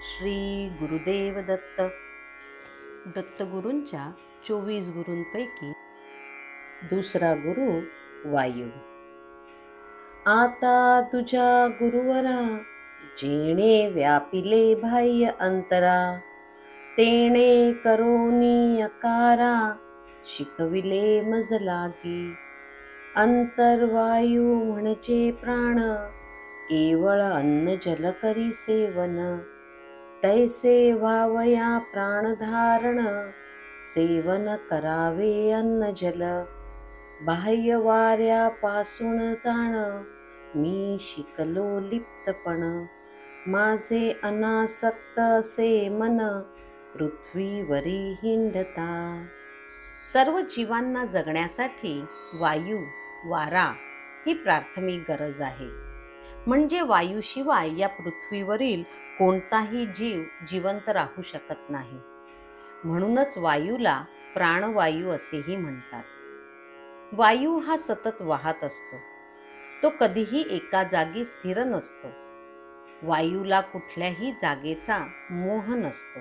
श्री गुरुदेव दत्त. दत्तगुरूंच्या 24 गुरूंपैकी दुसरा गुरु वायू. आता तुझ्या गुरुवरा जेणे व्यापिले बाह्य अंतरा, तेणे करोनी अकारा शिकविले मज लागी. अंतर्वायू म्हणजे प्राण, केवळ अन्न जल करी सेवन. तैसे व्हावया प्राणधारण, सेवन करावे अन्न जल. बाह्य वाऱ्यापासून जाण, मी शिकलो लिप्तपण. माझे अनासक्त असे मन, पृथ्वीवरी हिंडता. सर्व जीवांना जगण्यासाठी वायू, वारा ही प्राथमिक गरज आहे. म्हणजे वायूशिवाय या पृथ्वीवरील कोणताही जीव जिवंत राहू शकत नाही. म्हणूनच वायूला प्राणवायू असेही म्हणतात. वायू हा सतत वाहत असतो. तो कधीही एका जागी स्थिर नसतो. वायूला कुठल्याही जागेचा मोह नसतो.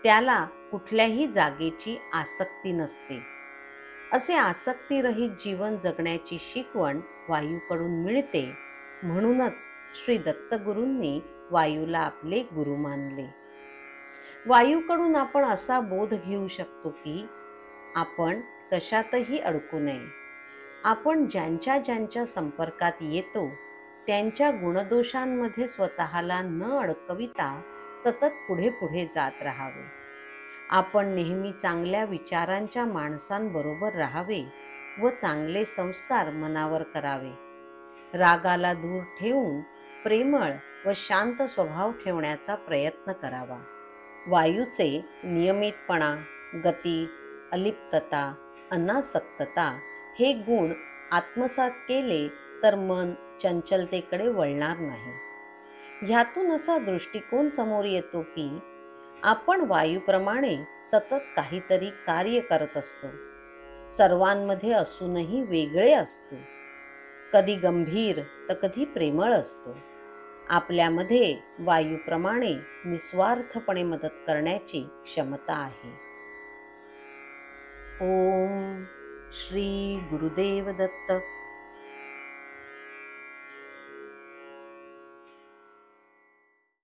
त्याला कुठल्याही जागेची आसक्ती नसते. असे आसक्तीरहित जीवन जगण्याची शिकवण वायूकडून मिळते. म्हणूनच श्री दत्तगुरूंनी वायूला आपले गुरु मानले. वायूकडून आपण असा बोध घेऊ शकतो की आपण कशातही अडकू नये. आपण ज्यांच्या ज्यांच्या संपर्कात येतो त्यांच्या गुणदोषांमध्ये स्वतःला न अडकविता सतत पुढे पुढे जात राहावे. आपण नेहमी चांगल्या विचारांच्या माणसांबरोबर राहावे व चांगले संस्कार मनावर करावे. रागाला दूर ठेवून प्रेमळ व शांत स्वभाव ठेवण्याचा प्रयत्न करावा. वायूचे नियमितपणा, गती, अलिप्तता, अनासक्तता हे गुण आत्मसात केले तर मन चंचलतेकडे वळणार नाही. ह्यातून असा दृष्टिकोन समोर येतो की आपण वायूप्रमाणे सतत काहीतरी कार्य करत असतो. सर्वांमध्ये असूनही वेगळे असतो. कधी गंभीर तर कधी प्रेमळ असतो. आपल्यामध्ये वायूप्रमाणे निस्वार्थपणे मदत करण्याची क्षमता आहे. ओम श्री गुरुदेव दत्त.